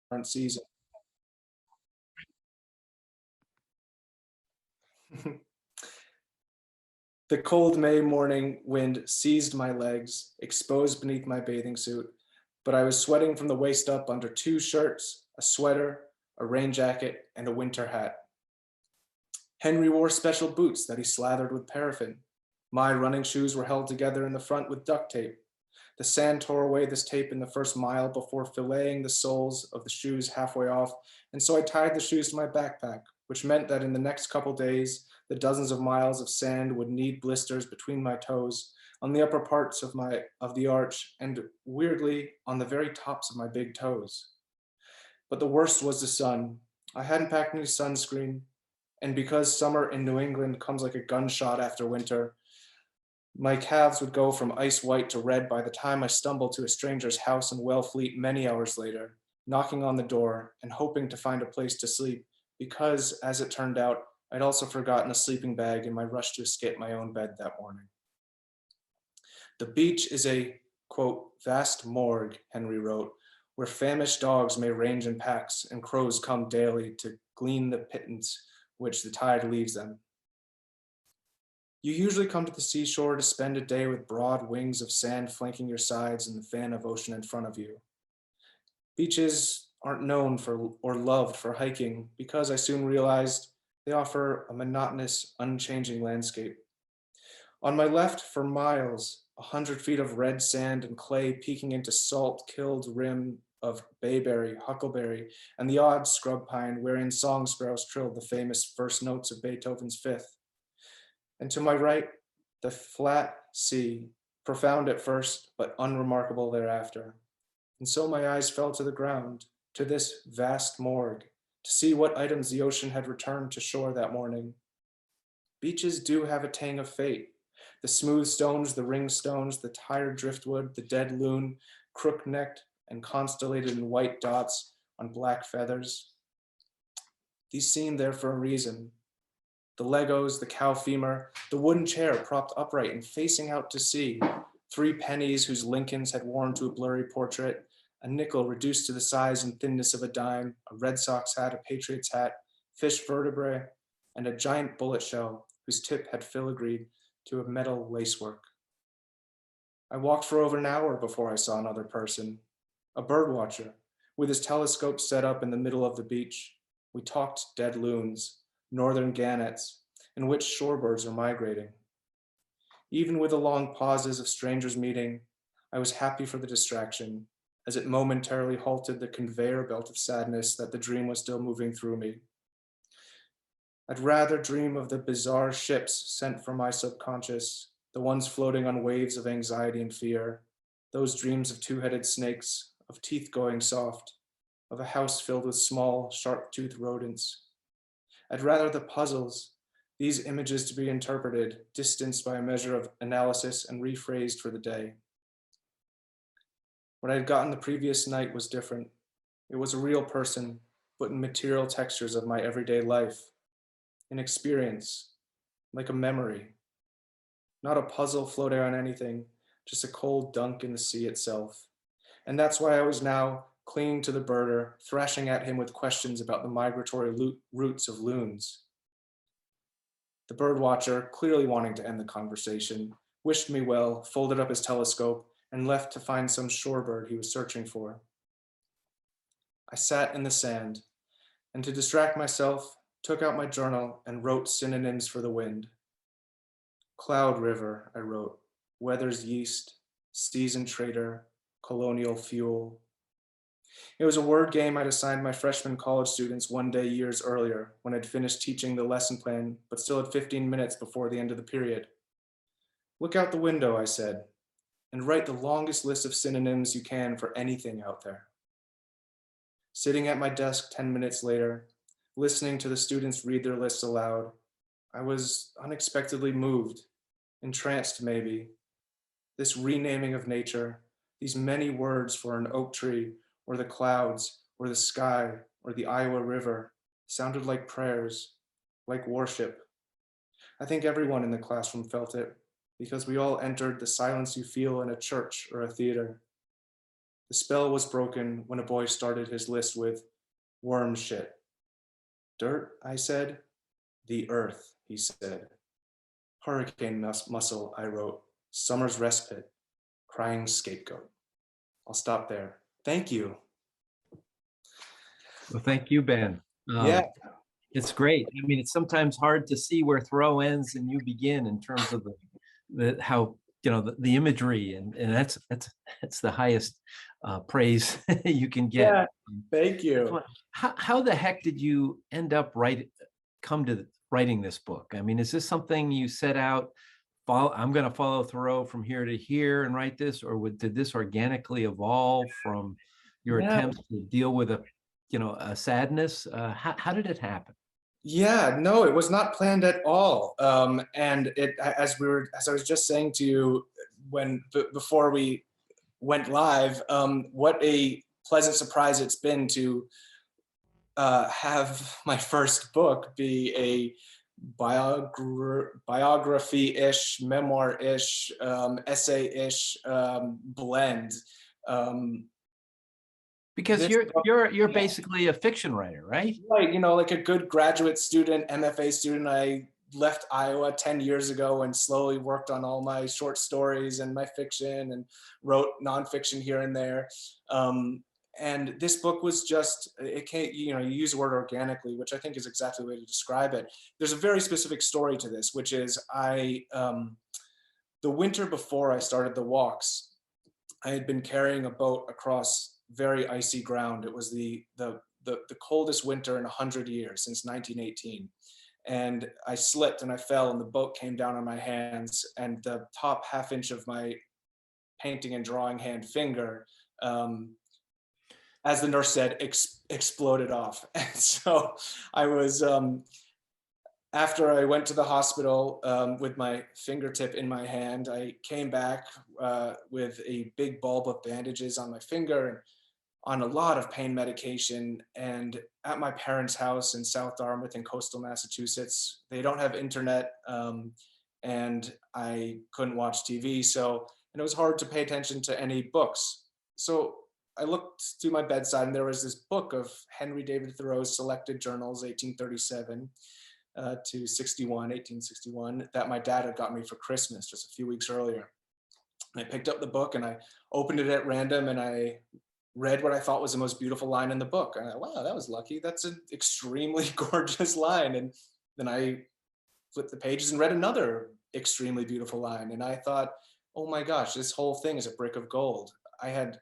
current season. The cold May morning wind seized my legs, exposed beneath my bathing suit, but I was sweating from the waist up under two shirts, a sweater, a rain jacket, and a winter hat. Henry wore special boots that he slathered with paraffin. My running shoes were held together in the front with duct tape. The sand tore away this tape in the first mile before filleting the soles of the shoes halfway off, and so I tied the shoes to my backpack, which meant that in the next couple days, the dozens of miles of sand would knead blisters between my toes, on the upper parts of the arch, and weirdly, on the very tops of my big toes. But the worst was the sun. I hadn't packed any sunscreen, and because summer in New England comes like a gunshot after winter, my calves would go from ice white to red by the time I stumbled to a stranger's house in Wellfleet many hours later, knocking on the door and hoping to find a place to sleep, because, as it turned out, I'd also forgotten a sleeping bag in my rush to escape my own bed that morning. The beach is a, quote, vast morgue, Henry wrote, where famished dogs may range in packs and crows come daily to glean the pittance which the tide leaves them. You usually come to the seashore to spend a day with broad wings of sand flanking your sides and the fan of ocean in front of you. Beaches aren't known for or loved for hiking because I soon realized they offer a monotonous, unchanging landscape. On my left, for miles, 100 feet of red sand and clay peeking into salt-killed rim of bayberry, huckleberry, and the odd scrub pine wherein song sparrows trilled the famous first notes of Beethoven's Fifth. And to my right, the flat sea, profound at first, but unremarkable thereafter. And so my eyes fell to the ground, to this vast morgue, to see what items the ocean had returned to shore that morning. Beaches do have a tang of fate. The smooth stones, the ring stones, the tired driftwood, the dead loon, crook-necked and constellated in white dots on black feathers. These seem there for a reason. The Legos, the cow femur, the wooden chair propped upright and facing out to sea, 3 pennies whose Lincolns had worn to a blurry portrait, a nickel reduced to the size and thinness of a dime, a Red Sox hat, a Patriots hat, fish vertebrae, and a giant bullet shell whose tip had filigreed to a metal lacework. I walked for over an hour before I saw another person, a bird watcher, with his telescope set up in the middle of the beach. We talked dead loons, northern gannets, in which shorebirds are migrating. Even with the long pauses of strangers meeting, I was happy for the distraction, as it momentarily halted the conveyor belt of sadness that the dream was still moving through me. I'd rather dream of the bizarre ships sent from my subconscious, the ones floating on waves of anxiety and fear, those dreams of two-headed snakes, of teeth going soft, of a house filled with small, sharp-toothed rodents. I'd rather the puzzles, these images to be interpreted, distanced by a measure of analysis and rephrased for the day. What I had gotten the previous night was different. It was a real person, but in material textures of my everyday life, an experience, like a memory. Not a puzzle floating on anything, just a cold dunk in the sea itself. And that's why I was now clinging to the birder, thrashing at him with questions about the migratory routes of loons. The bird watcher, clearly wanting to end the conversation, wished me well, folded up his telescope, and left to find some shorebird he was searching for. I sat in the sand, and to distract myself, took out my journal and wrote synonyms for the wind. Cloud river, I wrote, weather's yeast, seasoned traitor, colonial fuel. It was a word game I'd assigned my freshman college students one day years earlier when I'd finished teaching the lesson plan, but still had 15 minutes before the end of the period. Look out the window, I said, and write the longest list of synonyms you can for anything out there. Sitting at my desk 10 minutes later, listening to the students read their lists aloud, I was unexpectedly moved, entranced maybe. This renaming of nature, these many words for an oak tree, or the clouds, or the sky, or the Iowa River, sounded like prayers, like worship. I think everyone in the classroom felt it, because we all entered the silence you feel in a church or a theater. The spell was broken when a boy started his list with worm shit. Dirt, I said. The earth, he said. Hurricane muscle, I wrote. Summer's respite. Crying scapegoat. I'll stop there. Thank you. Well, thank you, Ben. Yeah, It's great. I mean, it's sometimes hard to see where Thoreau ends and you begin in terms of the how, you know, the imagery, and that's the highest praise you can get. yeah. Thank you. How the heck did you end up come to writing this book? I mean, is this something you set out, I'm going to follow Thoreau from here to here and write this, or did this organically evolve from your Yeah. attempts to deal with a sadness? How did it happen? Yeah, no, it was not planned at all. And as I was just saying to you before we went live, what a pleasant surprise it's been to have my first book be a biography-ish, memoir-ish, essay-ish blend. Um, Because this book, you're yeah, basically a fiction writer, right? right, like a good graduate student, MFA student. I left Iowa 10 years ago and slowly worked on all my short stories and my fiction and wrote nonfiction here and there. And this book was just, it can't, you use the word organically, which I think is exactly the way to describe it. There's a very specific story to this, which is the winter before I started the walks, I had been carrying a boat across very icy ground. It was the coldest winter in 100 years, since 1918. And I slipped and I fell and the boat came down on my hands, and the top half inch of my painting and drawing hand finger, as the nurse said, exploded off. And so I was, after I went to the hospital with my fingertip in my hand, I came back with a big bulb of bandages on my finger and on a lot of pain medication. And at my parents' house in South Dartmouth in coastal Massachusetts, they don't have internet, and I couldn't watch TV. And it was hard to pay attention to any books. So I looked to my bedside and there was this book of Henry David Thoreau's selected journals, 1837 to 1861, that my dad had got me for Christmas just a few weeks earlier. And I picked up the book and I opened it at random and I read what I thought was the most beautiful line in the book. And I thought, wow, that was lucky. That's an extremely gorgeous line. And then I flipped the pages and read another extremely beautiful line. And I thought, oh my gosh, this whole thing is a brick of gold. I had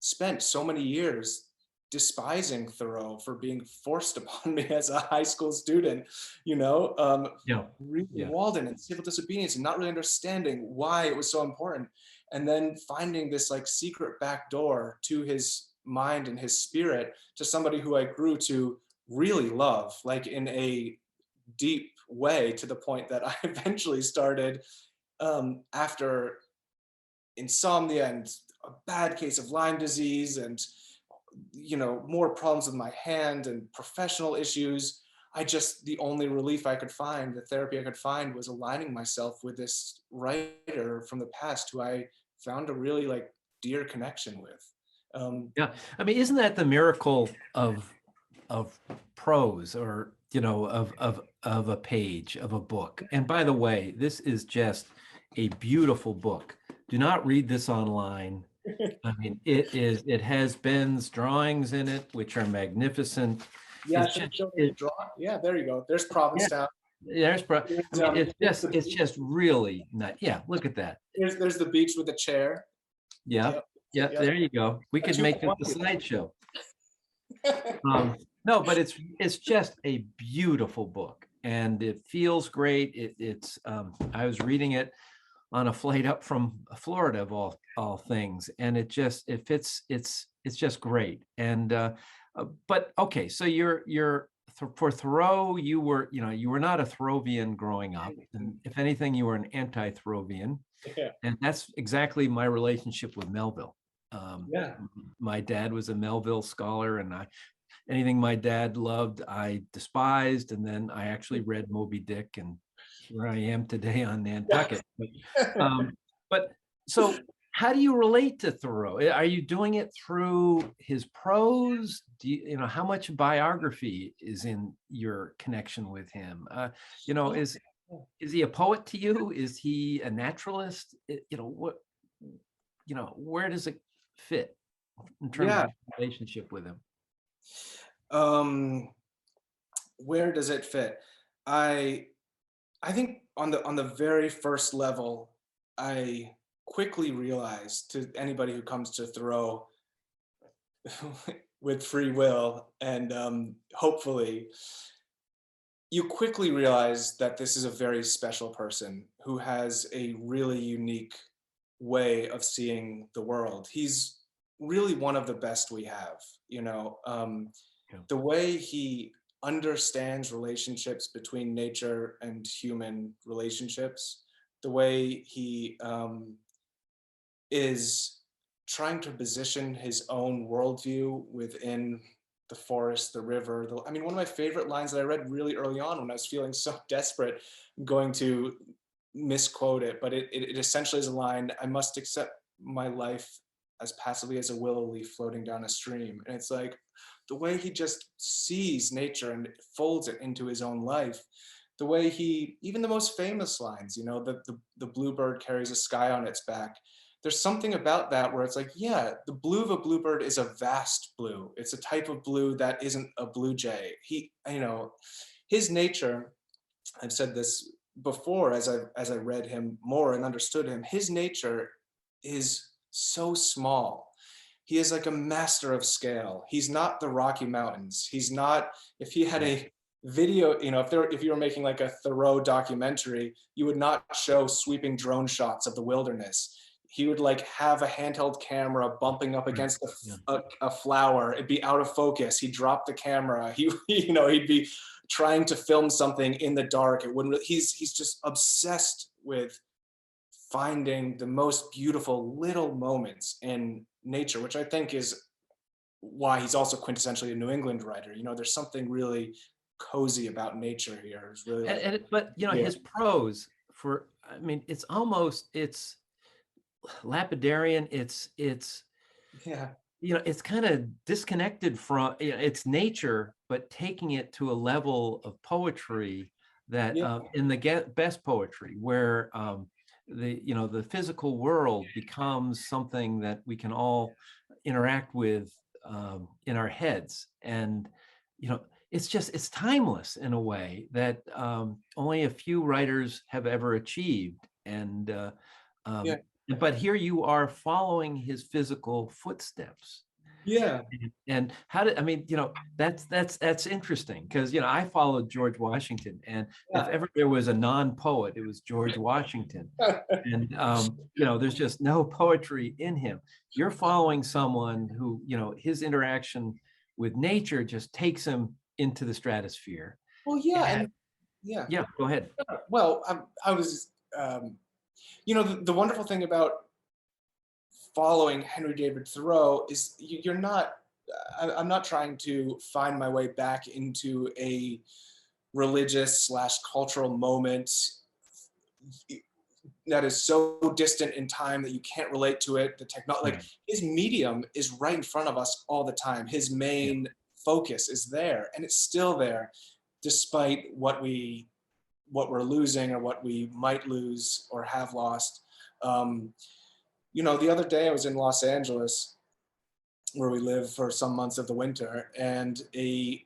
spent so many years despising Thoreau for being forced upon me as a high school student, Yeah. reading Yeah. Walden and civil disobedience and not really understanding why it was so important. And then finding this like secret back door to his mind and his spirit, to somebody who I grew to really love, like in a deep way, to the point that I eventually started, after insomnia and a bad case of Lyme disease and more problems with my hand and professional issues, the only relief I could find, the therapy I could find, was aligning myself with this writer from the past who I found a really like dear connection with. Yeah. I mean, isn't that the miracle of prose, or of a page of a book? And by the way, this is just a beautiful book. Do not read this online. I mean, it has Ben's drawings in it, which are magnificent. Yeah, It's yeah, there you go. There's Provincetown. Yeah, I mean, it's just really nice. Yeah, look at that. There's the beach with the chair. Yeah, yeah, there you go. We could make it the slideshow. No, but it's just a beautiful book, and it feels great. I was reading it on a flight up from Florida, of all things, and it fits. It's just great. And but okay, so for Thoreau, you were not a Thoreauvian growing up, and if anything, you were an anti-Thoreauvian. Yeah. And that's exactly my relationship with Melville. Yeah. My dad was a Melville scholar, and anything my dad loved, I despised. And then I actually read Moby Dick, and here I am today on Nantucket. But so how do you relate to Thoreau? Are you doing it through his prose? How much biography is in your connection with him? You know, Yeah. is is he a poet to you? Is he a naturalist? Where does it fit in terms of Yeah. your relationship with him? Um, where does it fit? I I think on the very first level, I quickly realized, to anybody who comes to Thoreau with free will and hopefully, you quickly realize that this is a very special person who has a really unique way of seeing the world. He's really one of the best we have, you know. Yeah. The way he understands relationships between nature and human relationships, the way he is trying to position his own worldview within the forest, the river. I mean, one of my favorite lines that I read really early on when I was feeling so desperate, I'm going to misquote it, but it essentially is a line: "I must accept my life as passively as a willow leaf floating down a stream." And it's like the way he just sees nature and folds it into his own life. The way he, even the most famous lines, you know, the bluebird carries a sky on its back. There's something about that where it's like, yeah, the blue of a bluebird is a vast blue. It's a type of blue that isn't a blue jay. His nature, I've said this before as I read him more and understood him, his nature is so small. He is like a master of scale. He's not the Rocky Mountains. He's not, if he had Yeah. a video, if you were making like a Thoreau documentary, you would not show sweeping drone shots of the wilderness. He would like have a handheld camera bumping up Right. against Yeah. a flower. It'd be out of focus. He'd drop the camera. He'd be trying to film something in the dark. It wouldn't. He's just obsessed with finding the most beautiful little moments in nature, which I think is why he's also quintessentially a New England writer. There's something really cozy about nature here. It's really like, But yeah, his prose, I mean, it's lapidarian. It's yeah, it's kind of disconnected from, it's nature, but taking it to a level of poetry that, yeah, in the best poetry, where the physical world becomes something that we can all interact with, in our heads. And it's timeless in a way that, only a few writers have ever achieved. And yeah, um, but here you are following his physical footsteps. yeah, And how did, I mean, that's interesting, because I followed George Washington, and if yeah. ever there was a non-poet, it was George Washington. And there's just no poetry in him. You're following someone who, his interaction with nature just takes him into the stratosphere. Well, yeah, And and yeah. yeah, go ahead. Well, I was, the wonderful thing about following Henry David Thoreau is you're not. I'm not trying to find my way back into a religious slash cultural moment that is so distant in time that you can't relate to it. The technology, like Right. his medium is right in front of us all the time. His Yeah. main focus is there, and it's still there, despite what we're losing or what we might lose or have lost. Um, the other day I was in Los Angeles, where we live for some months of the winter, and a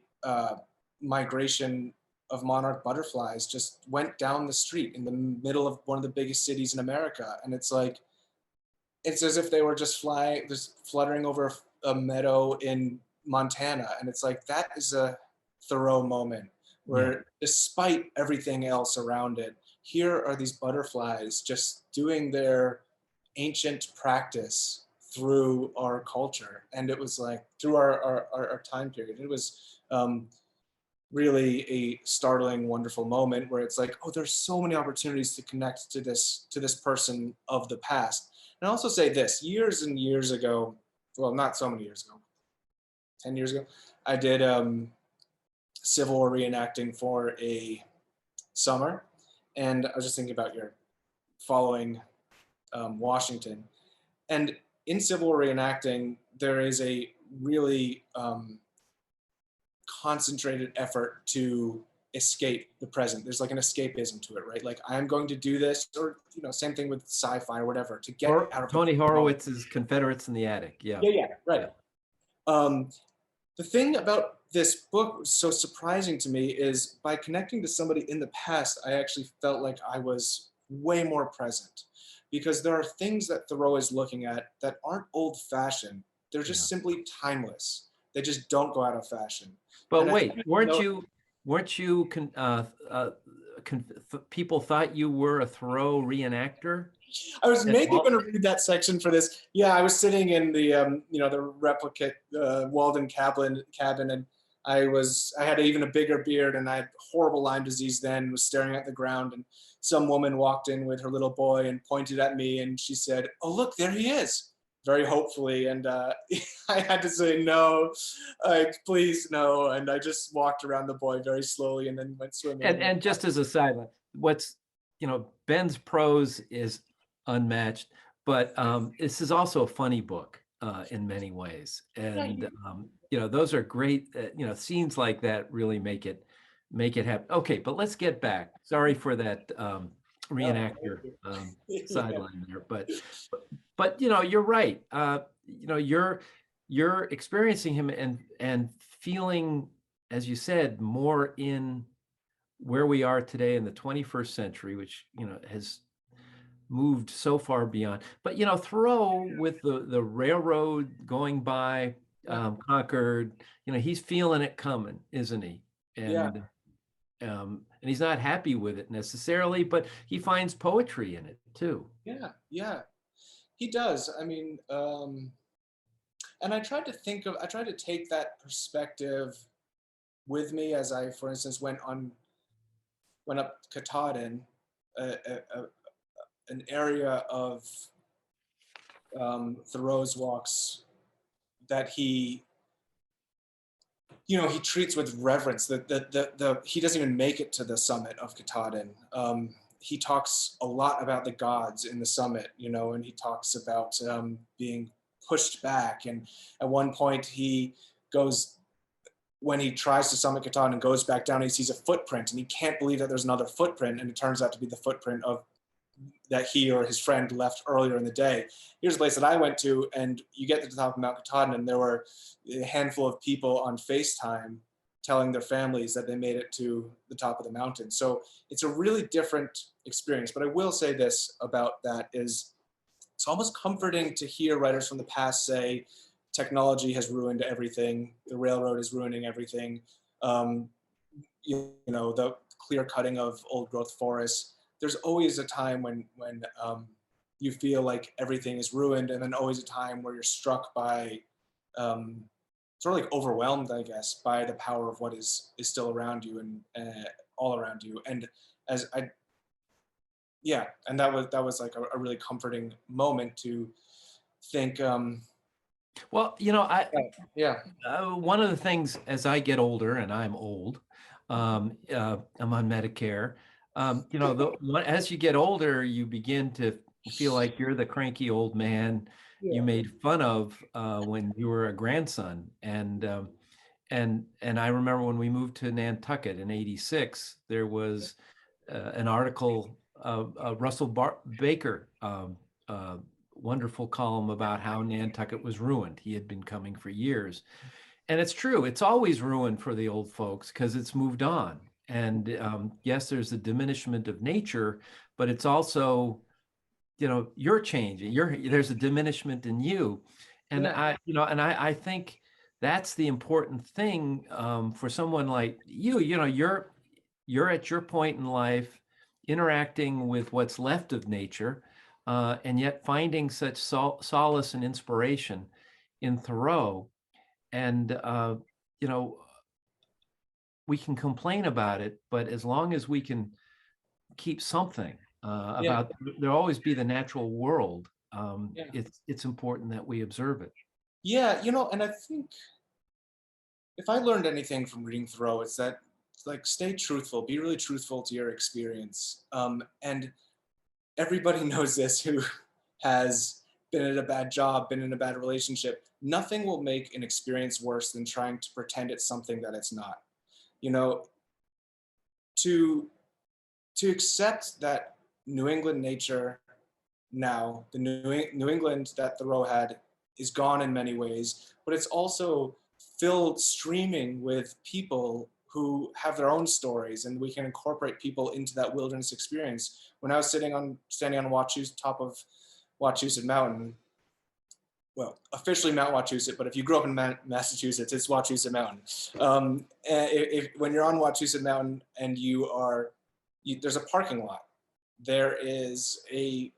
migration of monarch butterflies just went down the street in the middle of one of the biggest cities in America. And it's as if they were just fluttering over a meadow in Montana. And it's like, that is a Thoreau moment Yeah. where, despite everything else around it, here are these butterflies just doing their ancient practice through our culture. And it was like, through our time period. It was really a startling, wonderful moment where it's like, oh, there's so many opportunities to connect to this person of the past. And I also say this: years and years ago, well, not so many years ago, 10 years ago, I did Civil War reenacting for a summer. And I was just thinking about your following Washington. And in civil war reenacting, there is a really concentrated effort to escape the present. There's like an escapism to it, right? Like I'm going to do this, or same thing with sci-fi or whatever, to get Or out of the Tony moment. Horowitz's Confederates in the Attic. Yeah. Yeah, yeah, right. Yeah. Um, the thing about this book was so surprising to me is by connecting to somebody in the past, I actually felt like I was way more present because there are things that Thoreau is looking at that aren't old fashioned. They're Yeah. just simply timeless. They just don't go out of fashion. But And I wait, think, weren't you people thought you were a Thoreau reenactor I was at maybe going all? to read that section for this. Yeah, I was sitting in the replicate Walden cabin, and I had even a bigger beard, and I had horrible Lyme disease then. Was staring at the ground, and some woman walked in with her little boy and pointed at me, and she said, "Oh, look, there he is," very hopefully, and I had to say no, like please no, and I just walked around the boy very slowly, and then went swimming. And just as a side, what's Ben's prose is unmatched, but this is also a funny book in many ways, Yeah, and those are great. Scenes like that really make it happen. Okay, but let's get back. Sorry for that no, reenactor yeah, sideline there, but you're right. You're experiencing him and feeling, as you said, more in where we are today in the 21st century, which has moved so far beyond. But Thoreau, with the railroad going by yeah, Concord, he's feeling it coming, isn't he? yeah. And he's not happy with it necessarily, but he finds poetry in it too. Yeah, yeah, he does. I mean, and I tried to take that perspective with me as I, for instance, went up Katahdin, a, an area of Thoreau's walks that he treats with reverence. He doesn't even make it to the summit of Katahdin. He talks a lot about the gods in the summit, and he talks about being pushed back. And at one point, when he tries to summit Katahdin and goes back down, he sees a footprint, and he can't believe that there's another footprint, and it turns out to be the footprint of that he or his friend left earlier in the day. Here's a place that I went to, and you get to the top of Mount Katahdin, and there were a handful of people on FaceTime telling their families that they made it to the top of the mountain. So it's a really different experience. But I will say this about that is it's almost comforting to hear writers from the past say technology has ruined everything, the railroad is ruining everything, the clear cutting of old growth forests. There's always a time when you feel like everything is ruined, and then always a time where you're struck by sort of like overwhelmed, I guess, by the power of what is still around you and all around you. And as I, yeah, and that was like a really comforting moment to think. Well, Yeah, one of the things as I get older, and I'm old, I'm on Medicare. As you get older, you begin to feel like you're the cranky old man you yeah, made fun of when you were a grandson. And I remember when we moved to Nantucket in '86, there was an article of Russell Baker, wonderful column about how Nantucket was ruined. He had been coming for years. And it's true, it's always ruined for the old folks because it's moved on. And yes, there's a diminishment of nature, but it's also, you're changing. There's a diminishment in you. And yeah, I think that's the important thing for someone like you. You're at your point in life interacting with what's left of nature, and yet finding such solace and inspiration in Thoreau. And you know we can complain about it, but as long as we can keep something yeah, about, there'll always be the natural world. yeah, It's important that we observe it. yeah. And I think if I learned anything from reading Thoreau, it's that like stay truthful, be really truthful to your experience. And everybody knows this who has been at a bad job, been in a bad relationship. Nothing will make an experience worse than trying to pretend it's something that it's not. You know, to to accept that New England nature now, the New England that Thoreau had, is gone in many ways, but it's also filled streaming with people who have their own stories, and we can incorporate people into that wilderness experience. When I was standing on top of Wachusett Mountain, well, officially Mount Wachusett, but if you grew up in Massachusetts, it's Wachusett Mountain. When you're on Wachusett Mountain and there's a parking lot, there is a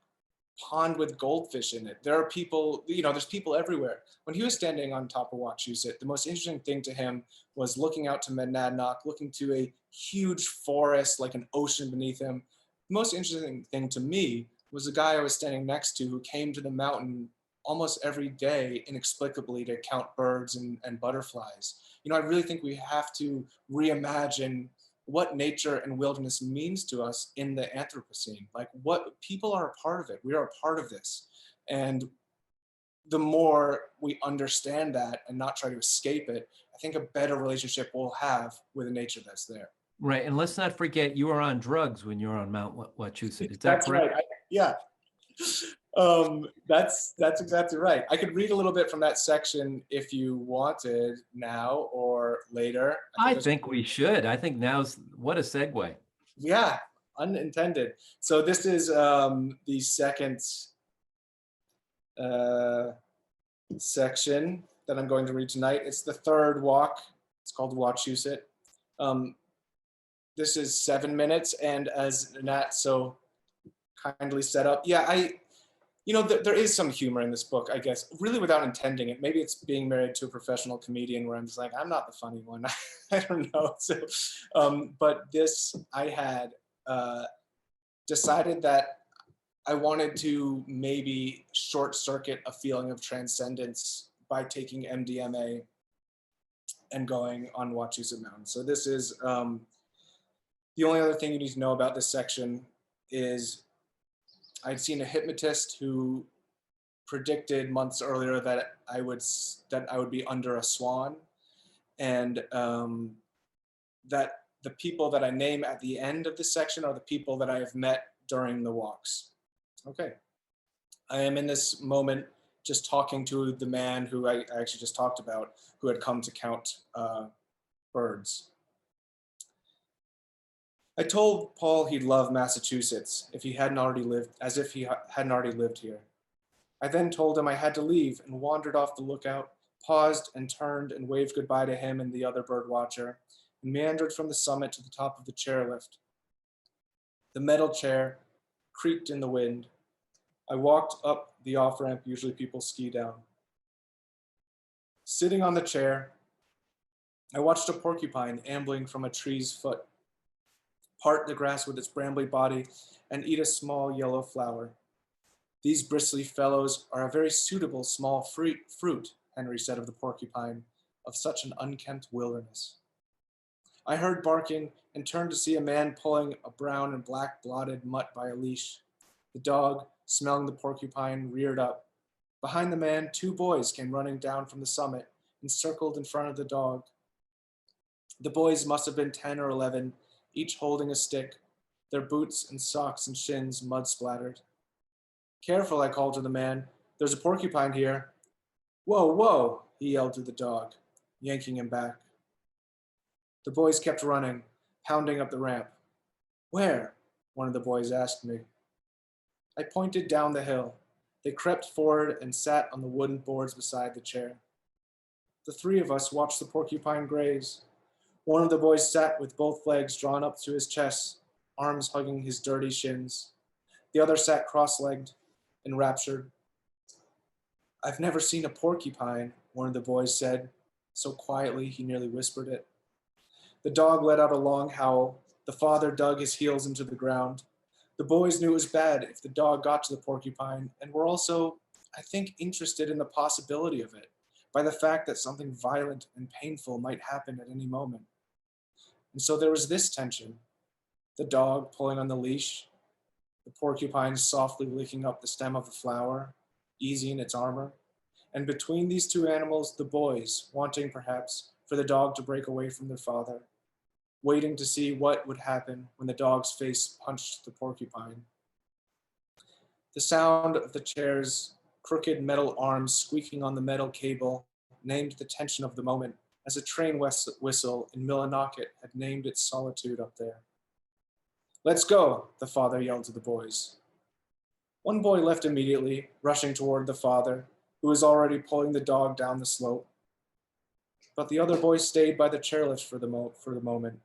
pond with goldfish in it. There are people, there's people everywhere. When he was standing on top of Wachusett, the most interesting thing to him was looking out to Monadnock, looking to a huge forest, like an ocean beneath him. The most interesting thing to me was the guy I was standing next to who came to the mountain almost every day inexplicably to count birds and butterflies. I really think we have to reimagine what nature and wilderness means to us in the Anthropocene. Like, what people are a part of it. We are a part of this. And the more we understand that and not try to escape it, I think a better relationship we'll have with the nature that's there. Right. And let's not forget, you were on drugs when you were on Mount Wachusett. Is that That's correct? right. Yeah. That's exactly right. I could read a little bit from that section if you wanted now or later. I think we should. I think what a segue. Yeah, unintended. So this is the second section that I'm going to read tonight. It's the third walk. It's called Wachusett. This is 7 minutes, and as Nat so kindly set up, there is some humor in this book, I guess, really without intending it. Maybe it's being married to a professional comedian where I'm just like, I'm not the funny one. I don't know. So, but I had decided that I wanted to maybe short circuit a feeling of transcendence by taking MDMA and going on Wachusett Mountain. So this is, the only other thing you need to know about this section is I'd seen a hypnotist who predicted months earlier that I would be under a swan, and that the people that I name at the end of this section are the people that I have met during the walks. Okay, I am in this moment just talking to the man who I actually just talked about, who had come to count birds. I told Paul he'd love Massachusetts if he hadn't already lived, as if he hadn't already lived here. I then told him I had to leave and wandered off the lookout, paused and turned and waved goodbye to him and the other bird watcher, and meandered from the summit to the top of the chairlift. The metal chair creaked in the wind. I walked up the off-ramp usually people ski down. Sitting on the chair, I watched a porcupine ambling from a tree's foot, part the grass with its brambly body, and eat a small yellow flower. These bristly fellows are a very suitable small fruit, Henry said of the porcupine, of such an unkempt wilderness. I heard barking and turned to see a man pulling a brown and black blotted mutt by a leash. The dog, smelling the porcupine, reared up. Behind the man, 2 boys came running down from the summit and circled in front of the dog. The boys must have been 10 or 11, each holding a stick, their boots and socks and shins mud splattered. Careful, I called to the man. There's a porcupine here. Whoa, whoa, he yelled to the dog, yanking him back. The boys kept running, pounding up the ramp. Where? One of the boys asked me. I pointed down the hill. They crept forward and sat on the wooden boards beside the chair. The 3 of us watched the porcupine graze. One of the boys sat with both legs drawn up to his chest, arms hugging his dirty shins. The other sat cross-legged, enraptured. I've never seen a porcupine, one of the boys said, so quietly he nearly whispered it. The dog let out a long howl. The father dug his heels into the ground. The boys knew it was bad if the dog got to the porcupine, and were also, I think, interested in the possibility of it, by the fact that something violent and painful might happen at any moment. And so there was this tension, the dog pulling on the leash, the porcupine softly licking up the stem of the flower, easy in its armor. And between these two animals, the boys, wanting perhaps for the dog to break away from their father, waiting to see what would happen when the dog's face punched the porcupine. The sound of the chair's crooked metal arms squeaking on the metal cable named the tension of the moment, as a train whistle in Millinocket had named its solitude up there. "Let's go," the father yelled to the boys. One boy left immediately, rushing toward the father, who was already pulling the dog down the slope. But the other boy stayed by the chairlift for the moment.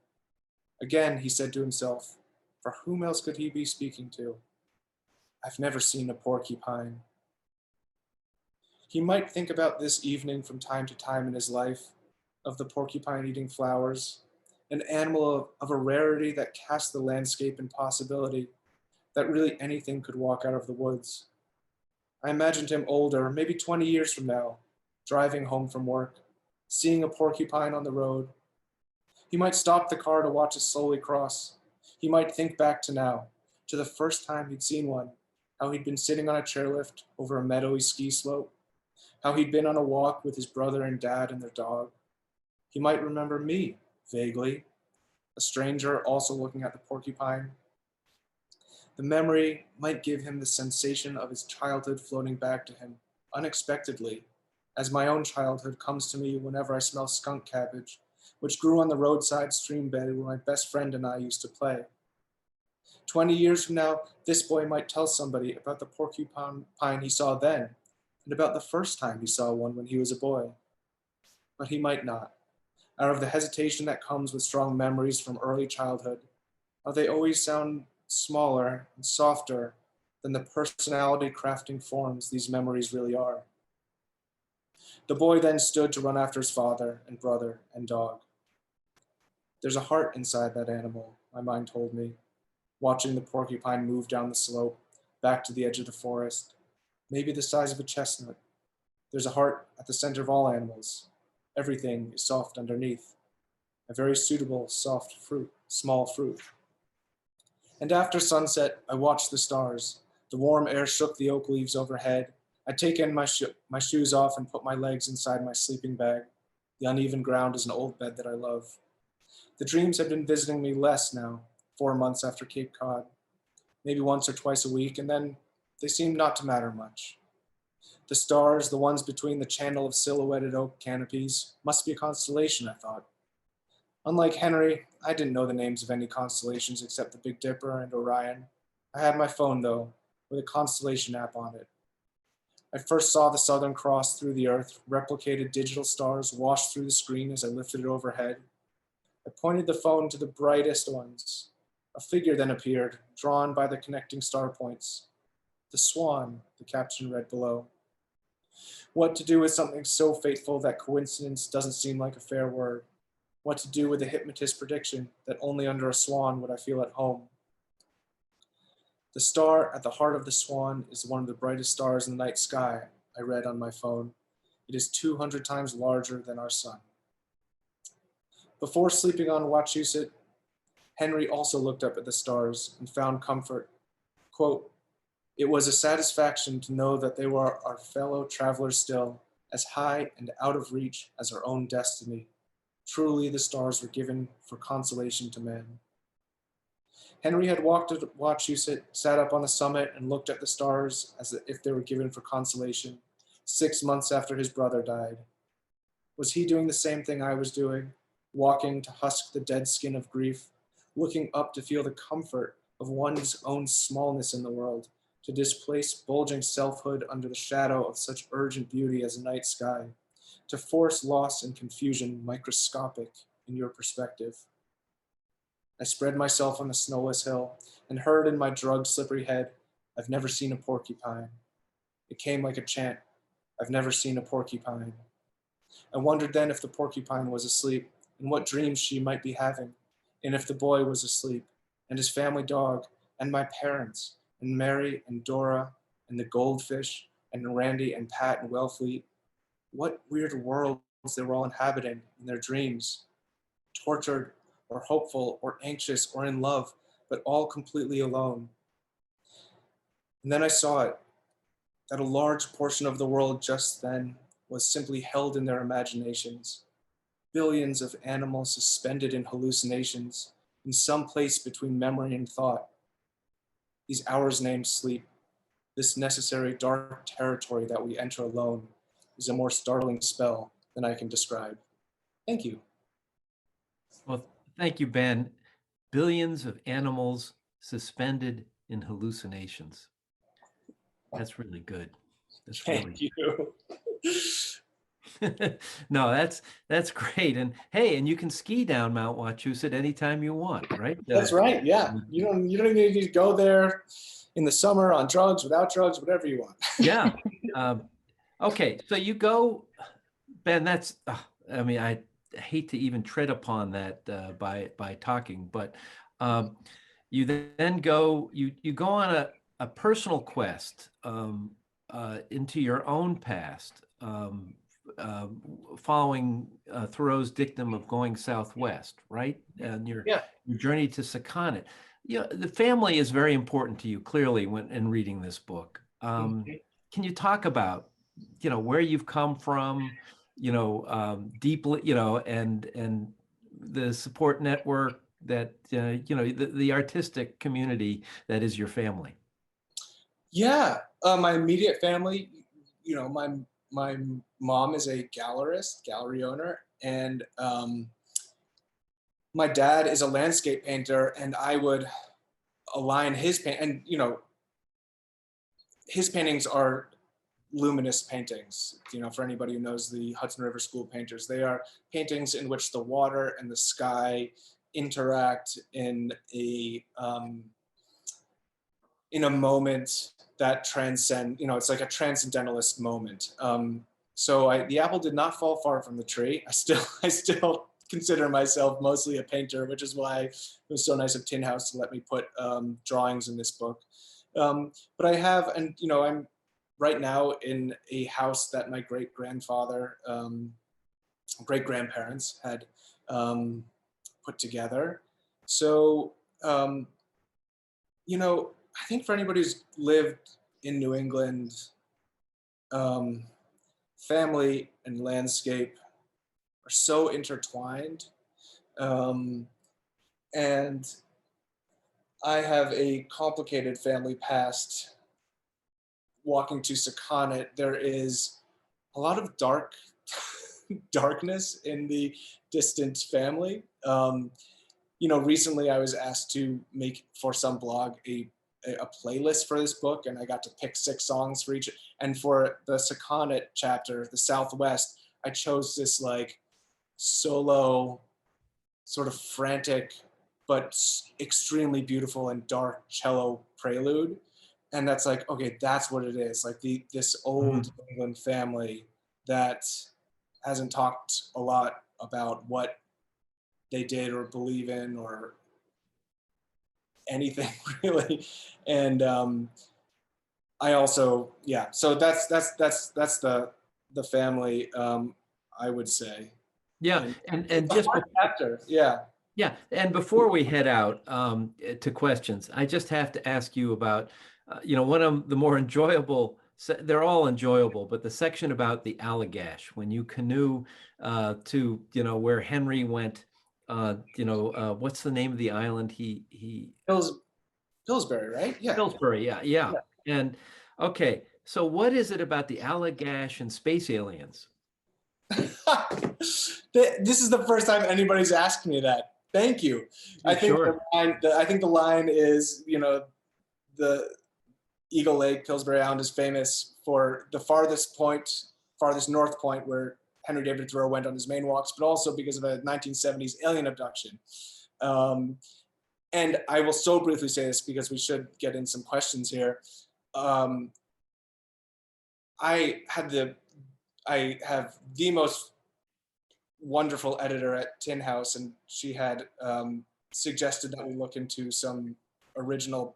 Again, he said to himself, for whom else could he be speaking to? "I've never seen a porcupine." He might think about this evening from time to time in his life, of the porcupine eating flowers, an animal of a rarity that cast the landscape in possibility, that really anything could walk out of the woods. I imagined him older, maybe 20 years from now, driving home from work, seeing a porcupine on the road. He might stop the car to watch it slowly cross. He might think back to now, to the first time he'd seen one, how he'd been sitting on a chairlift over a meadowy ski slope, how he'd been on a walk with his brother and dad and their dog. He might remember me, vaguely, a stranger also looking at the porcupine. The memory might give him the sensation of his childhood floating back to him, unexpectedly, as my own childhood comes to me whenever I smell skunk cabbage, which grew on the roadside stream bed where my best friend and I used to play. 20 years from now, this boy might tell somebody about the porcupine he saw then, and about the first time he saw one when he was a boy. But he might not. Out of the hesitation that comes with strong memories from early childhood, how they always sound smaller and softer than the personality crafting forms these memories really are. The boy then stood to run after his father and brother and dog. There's a heart inside that animal, my mind told me, watching the porcupine move down the slope, back to the edge of the forest, maybe the size of a chestnut. There's a heart at the center of all animals. Everything is soft underneath. A very suitable, soft fruit, small fruit. And after sunset, I watched the stars. The warm air shook the oak leaves overhead. I'd taken my shoes off and put my legs inside my sleeping bag. The uneven ground is an old bed that I love. The dreams have been visiting me less now, 4 months after Cape Cod. Maybe once or twice a week, and then they seem not to matter much. The stars, the ones between the channel of silhouetted oak canopies, must be a constellation, I thought. Unlike Henry, I didn't know the names of any constellations except the Big Dipper and Orion. I had my phone, though, with a constellation app on it. I first saw the Southern Cross through the earth, replicated digital stars washed through the screen as I lifted it overhead. I pointed the phone to the brightest ones. A figure then appeared, drawn by the connecting star points. "The Swan," the caption read below. What to do with something so fateful that coincidence doesn't seem like a fair word? What to do with the hypnotist's prediction that only under a swan would I feel at home? "The star at the heart of the swan is one of the brightest stars in the night sky," I read on my phone. "It is 200 times larger than our sun." Before sleeping on Wachusett, Henry also looked up at the stars and found comfort. Quote, "It was a satisfaction to know that they were our fellow travelers still, as high and out of reach as our own destiny. Truly the stars were given for consolation to man." Henry had walked to Wachusett, sat up on the summit, and looked at the stars as if they were given for consolation, 6 months after his brother died. Was he doing the same thing I was doing, walking to husk the dead skin of grief, looking up to feel the comfort of one's own smallness in the world, to displace bulging selfhood under the shadow of such urgent beauty as a night sky, to force loss and confusion microscopic in your perspective? I spread myself on the snowless hill and heard in my drugged, slippery head, "I've never seen a porcupine." It came like a chant, "I've never seen a porcupine." I wondered then if the porcupine was asleep, and what dreams she might be having, and if the boy was asleep, and his family dog, and my parents, and Mary and Dora, and the goldfish, and Randy and Pat and Wellfleet. What weird worlds they were all inhabiting in their dreams, tortured or hopeful or anxious or in love, but all completely alone. And then I saw it. that a large portion of the world just then was simply held in their imaginations. Billions of animals suspended in hallucinations, in some place between memory and thought. These hours named sleep, this necessary dark territory that we enter alone, is a more startling spell than I can describe. Thank you. Well, thank you, Ben. Billions of animals suspended in hallucinations. That's really good. That's really Thank you. no, that's great. And hey, and you can ski down Mount Wachusett anytime you want, right? That's right. Yeah. You don't even need to go there in the summer on drugs, without drugs, whatever you want. Yeah. Okay. So you go, Ben, that's, I mean, I hate to even tread upon that by talking, but you then go, you go on a personal quest into your own past, uh, following Thoreau's dictum of going southwest, right? And Yeah. your journey to Sakonnet. You know, the family is very important to you, clearly, when in reading this book. Can you talk about, you know, where you've come from, you know, deeply, you know, and the support network that, you know, the artistic community that is your family? Yeah. My immediate family, my mom is a gallerist, gallery owner, and my dad is a landscape painter, and I would align his paint, and his paintings are luminous paintings. For anybody who knows the Hudson River School painters, they are paintings in which the water and the sky interact in a moment that transcend. It's like a transcendentalist moment. So the apple did not fall far from the tree. I still consider myself mostly a painter, which is why it was so nice of Tin House to let me put drawings in this book. But I have, and I'm right now in a house that my great-grandfather, great-grandparents had put together. So, I think for anybody who's lived in New England, family and landscape are so intertwined. And I have a complicated family past. Walking to Sakonnet, there is a lot of darkness in the distant family. Recently I was asked to make for some blog a playlist for this book, and I got to pick 6 songs for each. And for the Sakonnet chapter, the Southwest, I chose this like solo, sort of frantic, but extremely beautiful and dark cello prelude. And that's like, okay, that's what it is. Like this old England family that hasn't talked a lot about what they did or believe in or anything really. And I also, yeah. So that's the family, I would say. Yeah, and just Chapter, yeah. yeah, and before we head out to questions, I just have to ask you about, you know, one of the more enjoyable. They're all enjoyable, but the section about the Allagash, when you canoe to, you know, where Henry went, what's the name of the island? He Pillsbury, right? Yeah. Pillsbury, yeah. And okay, so what is it about the Allagash and space aliens? This is the first time anybody's asked me that. Thank you. I think Sure. the line is, the Eagle Lake, Pillsbury Island is famous for the farthest north point where Henry David Thoreau went on his main walks, but also because of a 1970s alien abduction. And I will so briefly say this because we should get in some questions here. I have the most wonderful editor at Tin House, and she had suggested that we look into some original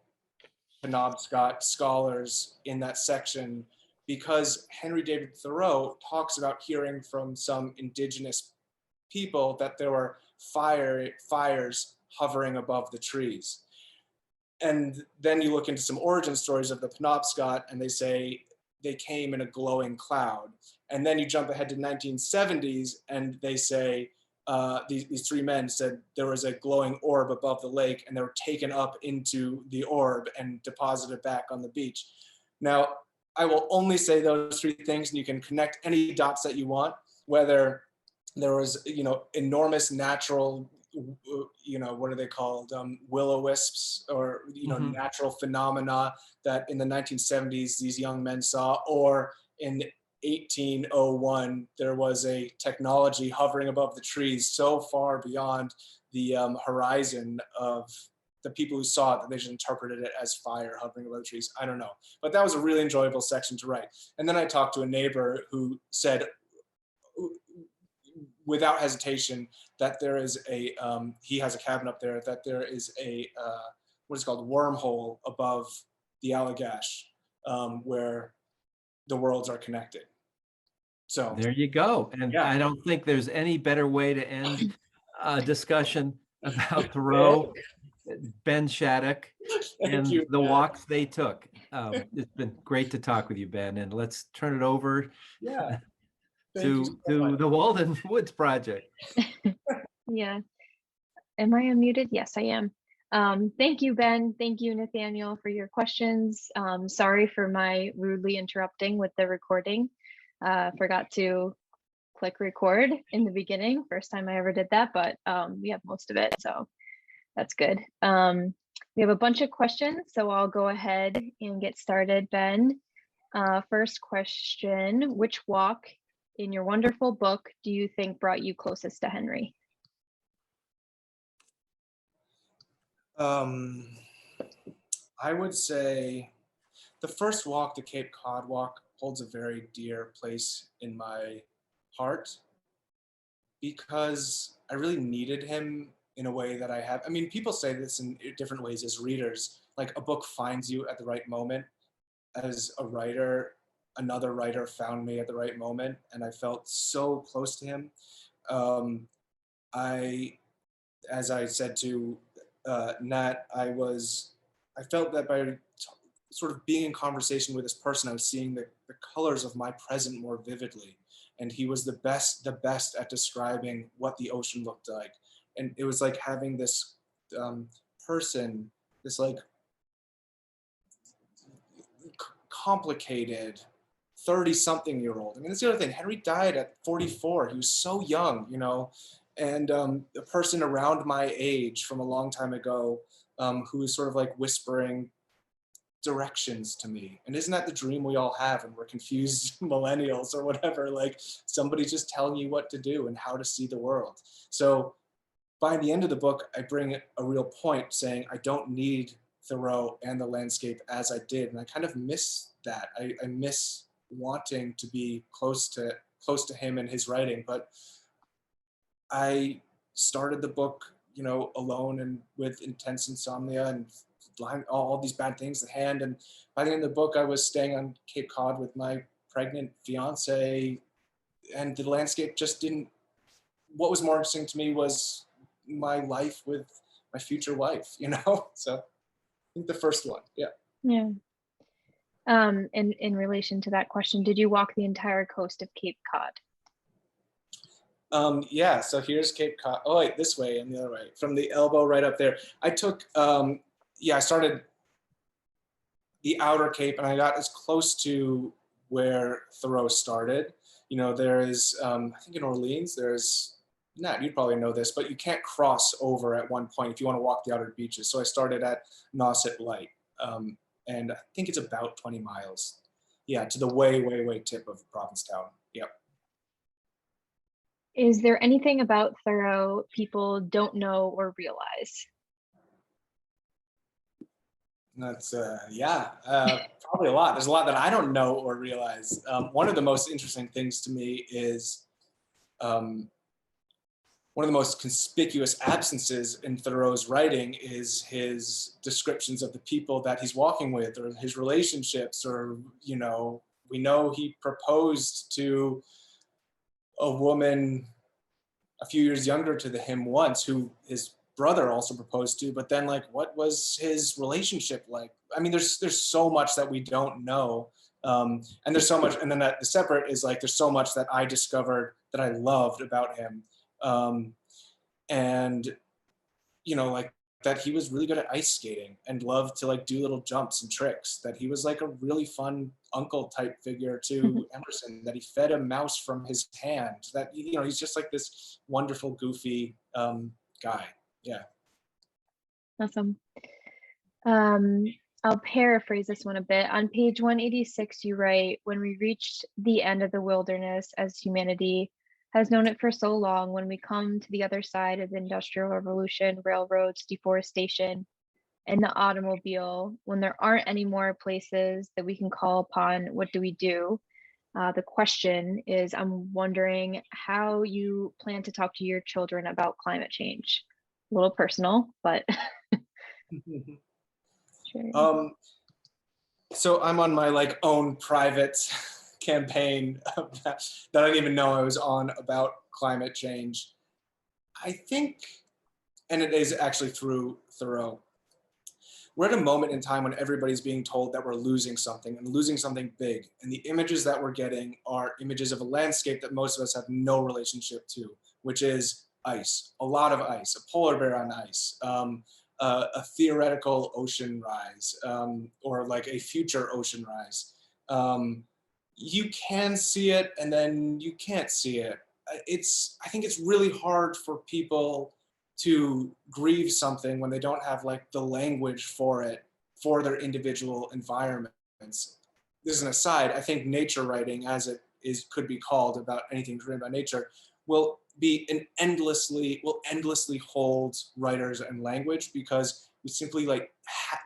Penobscot scholars in that section, because Henry David Thoreau talks about hearing from some indigenous people that there were fires hovering above the trees. And then you look into some origin stories of the Penobscot, and they say they came in a glowing cloud. And then you jump ahead to 1970s, and they say, these three men said there was a glowing orb above the lake, and they were taken up into the orb and deposited back on the beach. Now, I will only say those three things, and you can connect any dots that you want, whether there was, enormous natural, what are they called? Will-o-wisps, or, natural phenomena that in the 1970s, these young men saw, or in 1801, there was a technology hovering above the trees so far beyond the horizon of the people who saw it that they just interpreted it as fire hovering above the trees. I don't know. But that was a really enjoyable section to write. And then I talked to a neighbor who said, without hesitation, that there is he has a cabin up there, that there is what is called wormhole above the Allagash, where the worlds are connected. So there you go. And yeah. I don't think there's any better way to end a discussion about Thoreau, Ben Shattuck, and the walks they took. It's been great to talk with you, Ben, and let's turn it over to the Walden Woods Project. Yeah. Am I unmuted? Yes, I am. Thank you, Ben. Thank you, Nathaniel, for your questions. Sorry for my rudely interrupting with the recording. Forgot to click record in the beginning. First time I ever did that, but we have most of it, so that's good. We have a bunch of questions, so I'll go ahead and get started, Ben. First question, which walk in your wonderful book do you think brought you closest to Henry? I would say the first walk, the Cape Cod walk, holds a very dear place in my heart, because I really needed him in a way that I have. I mean, people say this in different ways as readers, like a book finds you at the right moment. As a writer, another writer found me at the right moment, and I felt so close to him. As I said to Nat, I felt that by sort of being in conversation with this person, I was seeing the colors of my present more vividly. And he was the best at describing what the ocean looked like. And it was like having this person, this like complicated 30-something-year-old. I mean, that's the other thing. Henry died at 44. He was so young, and a person around my age from a long time ago who was sort of like whispering directions to me. And isn't that the dream we all have when we're confused millennials or whatever? Like, somebody's just telling you what to do and how to see the world. So by the end of the book, I bring a real point saying I don't need Thoreau and the landscape as I did. And I kind of miss that. I miss wanting to be close to him and his writing. But I started the book, alone and with intense insomnia and all these bad things at hand. And by the end of the book, I was staying on Cape Cod with my pregnant fiance, and the landscape just didn't. What was more interesting to me was my life with my future wife, So I think the first one, yeah. Yeah. In relation to that question, did you walk the entire coast of Cape Cod? Yeah, so here's Cape Cod. Oh, wait, this way and the other way, from the elbow right up there. I took, I started the outer Cape, and I got as close to where Thoreau started. There is, I think in Orleans, there's, Nat, you'd probably know this, but you can't cross over at one point if you want to walk the outer beaches. So I started at Nauset Light, and I think it's about 20 miles. Yeah, to the way, way, way tip of Provincetown. Yep. Is there anything about Thoreau people don't know or realize? That's, probably a lot. There's a lot that I don't know or realize. One of the most interesting things to me is one of the most conspicuous absences in Thoreau's writing is his descriptions of the people that he's walking with, or his relationships, or, we know he proposed to a woman a few years younger to him once, who his brother also proposed to, but then, like, what was his relationship like? I mean, there's so much that we don't know And there's so much, and then that the separate is like, there's so much that I discovered that I loved about him. And, you know, like that he was really good at ice skating and loved to like do little jumps and tricks, that he was like a really fun uncle type figure to Emerson, that he fed a mouse from his hand, that, you know, he's just like this wonderful, goofy guy. Yeah. Awesome. I'll paraphrase this one a bit. On page 186, you write, when we reached the end of the wilderness as humanity has known it for so long, when we come to the other side of the Industrial Revolution, railroads, deforestation, and the automobile, when there aren't any more places that we can call upon, what do we do? The question is, I'm wondering how you plan to talk to your children about climate change. A little personal, but sure. So I'm on my like own private campaign that I didn't even know I was on about climate change. I think, and it is actually through Thoreau, we're at a moment in time when everybody's being told that we're losing something and losing something big. And the images that we're getting are images of a landscape that most of us have no relationship to, which is ice, a lot of ice, a polar bear on ice, a theoretical ocean rise, or like a future ocean rise. You can see it and then you can't see it. I think it's really hard for people to grieve something when they don't have like the language for it, for their individual environments. This is an aside. I think nature writing, as it is could be called, about anything written about nature, will endlessly hold writers and language, because we simply like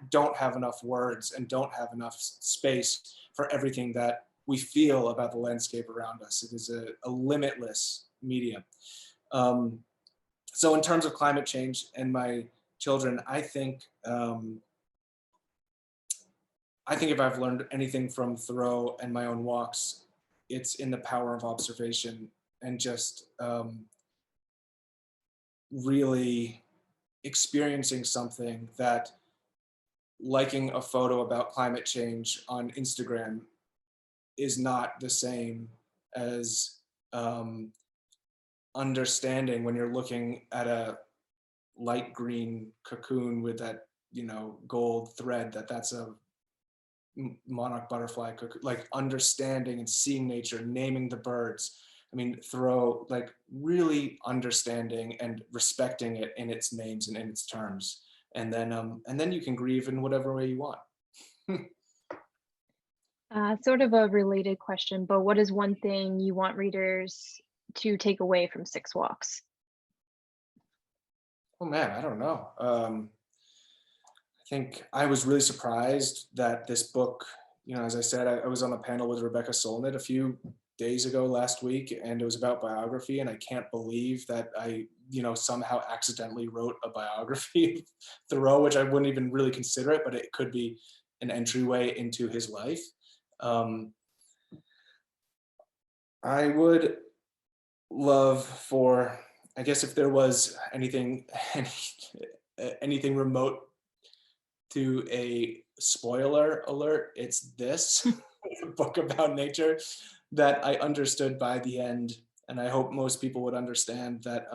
don't have enough words and don't have enough space for everything that we feel about the landscape around us. It is a limitless medium. So in terms of climate change and my children, I think if I've learned anything from Thoreau and my own walks, it's in the power of observation and just really experiencing something that, liking a photo about climate change on Instagram is not the same as understanding when you're looking at a light green cocoon with that, you know, gold thread, that's a monarch butterfly cocoon, like understanding and seeing nature, naming the birds. I mean, Thoreau, like really understanding and respecting it in its names and in its terms. And then you can grieve in whatever way you want. Sort of a related question, but what is one thing you want readers to take away from Six Walks? Oh man, I don't know. I think I was really surprised that this book, you know, as I said, I was on a panel with Rebecca Solnit a few days ago last week, and it was about biography, and I can't believe that I, you know, somehow accidentally wrote a biography of Thoreau, which I wouldn't even really consider it, but it could be an entryway into his life. I would love for, I guess if there was anything remote to a spoiler alert, it's this book about nature, that I understood by the end, and I hope most people would understand, that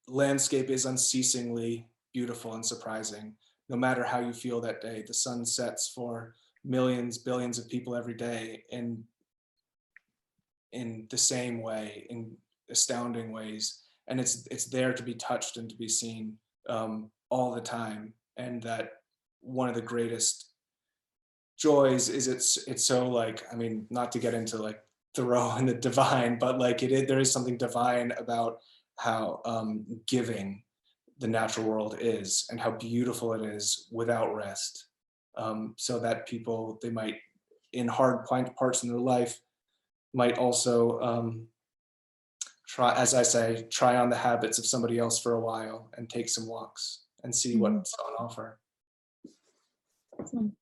landscape is unceasingly beautiful and surprising, no matter how you feel that day. The sun sets for millions, billions of people every day in the same way, in astounding ways, and it's there to be touched and to be seen all the time. And that one of the greatest joys is it's so, like, I mean, not to get into like Thoreau and the divine, but like there is something divine about how giving the natural world is, and how beautiful it is without rest. So that people, they might, in hard parts in their life, might also try, as I say, try on the habits of somebody else for a while and take some walks and see what's on offer. Awesome.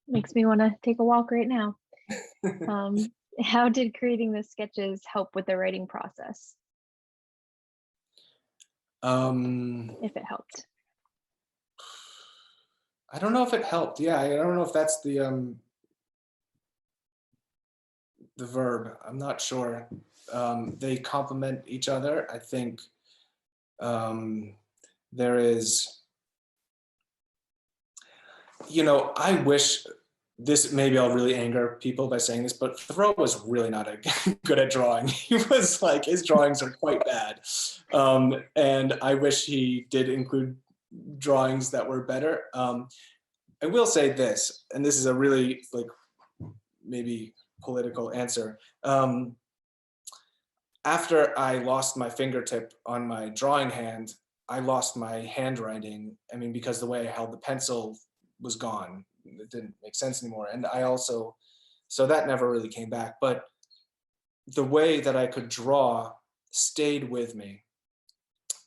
Makes me want to take a walk right now. How did creating the sketches help with the writing process? If it helped. I don't know if it helped. Yeah, I don't know if that's the verb. I'm not sure. They complement each other. I think there is, I wish this, maybe I'll really anger people by saying this, but Thoreau was really not good at drawing. He was like, his drawings are quite bad. And I wish he did include drawings that were better. I will say this, and this is a really like maybe political answer. After I lost my fingertip on my drawing hand, I lost my handwriting. I mean, because the way I held the pencil was gone. It didn't make sense anymore. And I also, so that never really came back. But the way that I could draw stayed with me,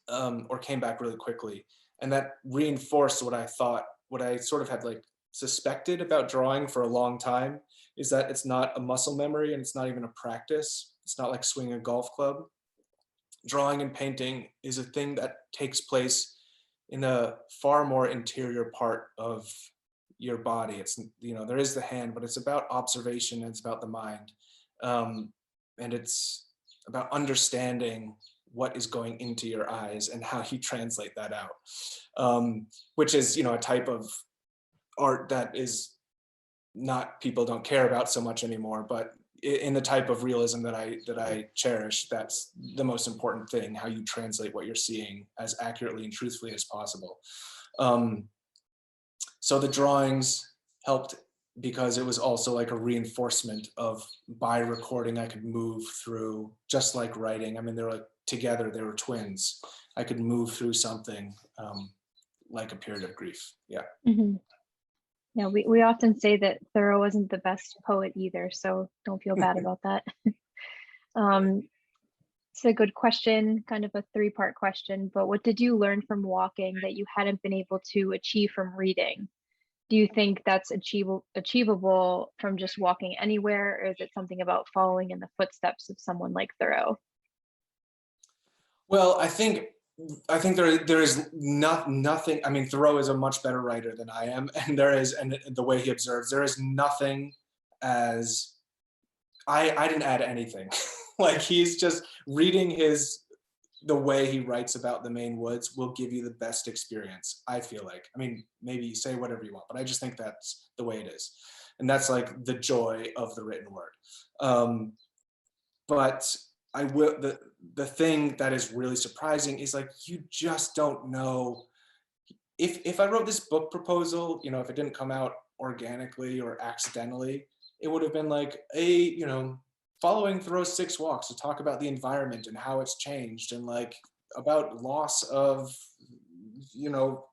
or came back really quickly. And that reinforced what I thought, what I sort of had like suspected about drawing for a long time, is that it's not a muscle memory and it's not even a practice. It's not like swinging a golf club. Drawing and painting is a thing that takes place in a far more interior part of your body. It's, there is the hand, but it's about observation and it's about the mind. And it's about understanding what is going into your eyes and how you translate that out, which is, a type of art that is not, people don't care about so much anymore, but in the type of realism that I cherish, that's the most important thing, how you translate what you're seeing as accurately and truthfully as possible. So the drawings helped because it was also like a reinforcement of, by recording, I could move through, just like writing. I mean, they're like together, they were twins. I could move through something like a period of grief. Yeah. Mm-hmm. Yeah, we often say that Thoreau wasn't the best poet either, so don't feel bad about that. It's a good question, kind of a three-part question, but what did you learn from walking that you hadn't been able to achieve from reading? Do you think that's achievable from just walking anywhere, or is it something about following in the footsteps of someone like Thoreau? Well, I think there is nothing. I mean, Thoreau is a much better writer than I am, and the way he observes, there is nothing as I didn't add anything. Like, he's just reading the way he writes about the Maine woods will give you the best experience, I feel like. I mean, maybe you say whatever you want, but I just think that's the way it is. And that's like the joy of the written word. But I will, the thing that is really surprising is, like, you just don't know. If I wrote this book proposal, if it didn't come out organically or accidentally, it would have been like following Thoreau's 6 walks to talk about the environment and how it's changed, and like about loss of,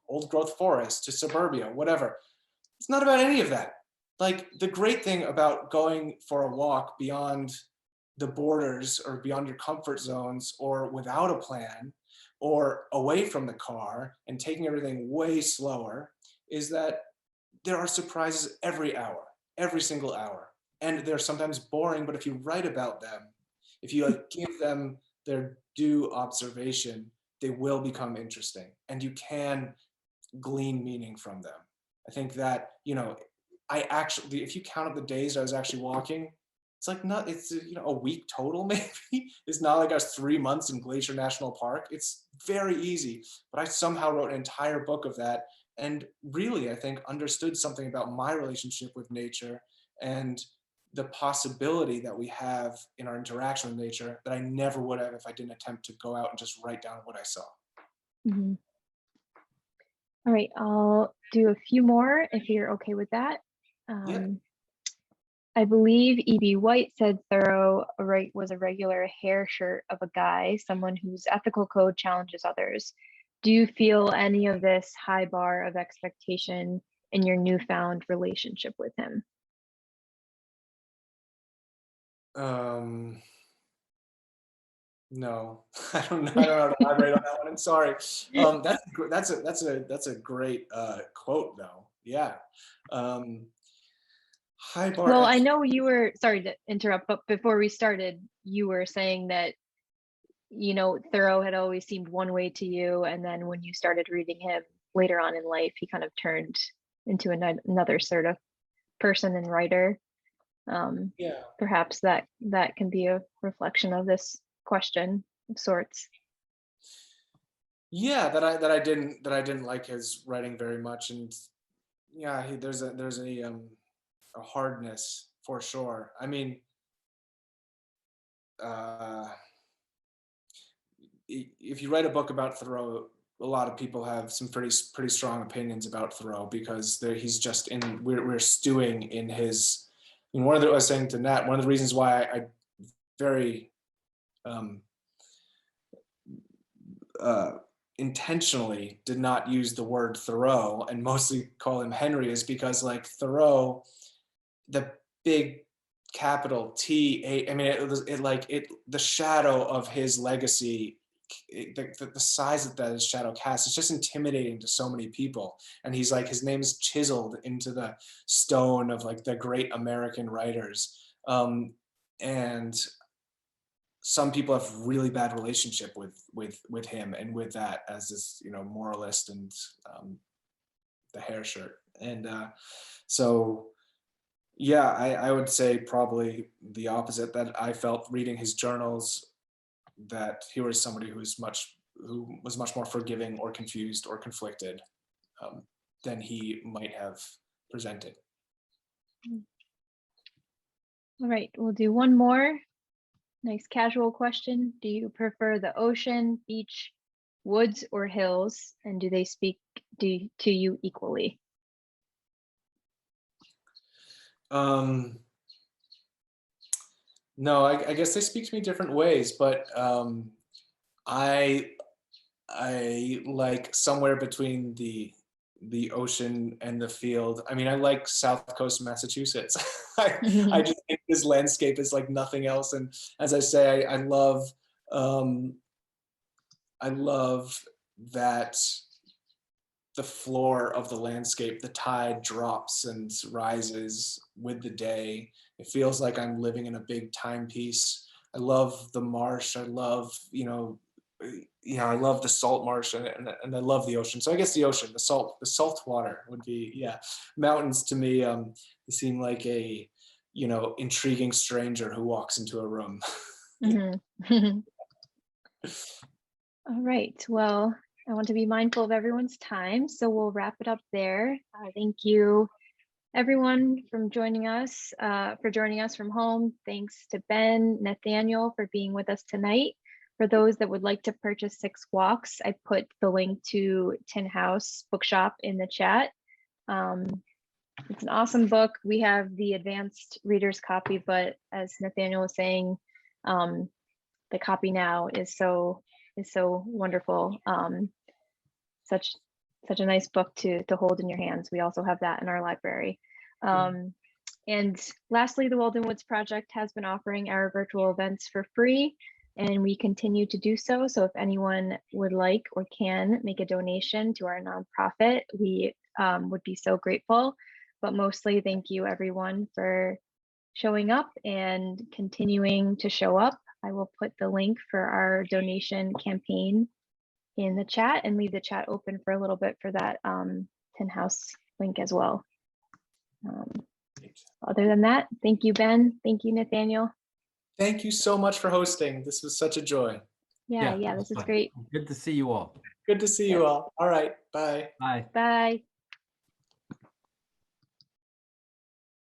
old growth forest to suburbia, whatever. It's not about any of that. Like, the great thing about going for a walk beyond the borders or beyond your comfort zones, or without a plan, or away from the car and taking everything way slower, is that there are surprises every single hour. And they're sometimes boring, but if you write about them, if you give them their due observation, they will become interesting and you can glean meaning from them. I think that, I actually, if you count up the days I was actually walking, it's like it's a week total maybe. It's not like I was 3 months in Glacier National Park. It's very easy, but I somehow wrote an entire book of that, and really, I think, understood something about my relationship with nature and the possibility that we have in our interaction with nature that I never would have if I didn't attempt to go out and just write down what I saw. Mm-hmm. All right, I'll do a few more if you're okay with that. Yeah. I believe E.B. White said Thoreau was a regular hair shirt of a guy, someone whose ethical code challenges others. Do you feel any of this high bar of expectation in your newfound relationship with him? No, I don't know how to elaborate on that one. I'm sorry. That's a great quote though. Yeah. High bar. Well, I know you were, sorry to interrupt, but before we started, you were saying that, Thoreau had always seemed one way to you, and then when you started reading him later on in life, he kind of turned into another sort of person and writer. Yeah. Perhaps that can be a reflection of this question of sorts. Yeah, that I didn't like his writing very much, and yeah, there's a hardness for sure. I mean, uh, if you write a book about Thoreau, a lot of people have some pretty strong opinions about Thoreau because he's just in we're stewing in his. I mean, I was saying to Nat, one of the reasons why I very um, uh, intentionally did not use the word Thoreau and mostly call him Henry is because like Thoreau, the big capital T-A, I mean, the shadow of his legacy, the size that his shadow casts, it's just intimidating to so many people. And he's like, his name is chiseled into the stone of like the great American writers. And some people have really bad relationship with him and with that as this, moralist and the hair shirt. And so yeah, I would say probably the opposite, that I felt reading his journals that he was somebody who was much more forgiving or confused or conflicted than he might have presented. All right, we'll do one more. Nice casual question. Do you prefer the ocean, beach, woods, or hills? And do they speak to you equally? No, I guess they speak to me different ways, but I like somewhere between the ocean and the field. I mean, I like South Coast Massachusetts. I just think this landscape is like nothing else. And as I say, I love that the floor of the landscape, the tide drops and rises with the day. It feels like I'm living in a big timepiece. I love the marsh. I love, I love the salt marsh and I love the ocean. So I guess the ocean, the salt water would be, yeah. Mountains to me, they seem like a, intriguing stranger who walks into a room. All right, well, I want to be mindful of everyone's time, so we'll wrap it up there. Thank you everyone for joining us from home. Thanks to Ben, Nathaniel for being with us tonight. For those that would like to purchase 6 Walks, I put the link to Tin House Bookshop in the chat. It's an awesome book. We have the advanced reader's copy, but as Nathaniel was saying, the copy now is so wonderful. Such a nice book to hold in your hands. We also have that in our library. And lastly, the Walden Woods Project has been offering our virtual events for free, and we continue to do so. So if anyone would like or can make a donation to our nonprofit, we would be so grateful. But mostly, thank you everyone for showing up and continuing to show up. I will put the link for our donation campaign in the chat and leave the chat open for a little bit for that Tin House link as well. Other than that, thank you, Ben. Thank you, Nathaniel. Thank you so much for hosting. This was such a joy. Yeah, this is great. Good to see you all. Good to see you all. All right, bye. Bye. Bye.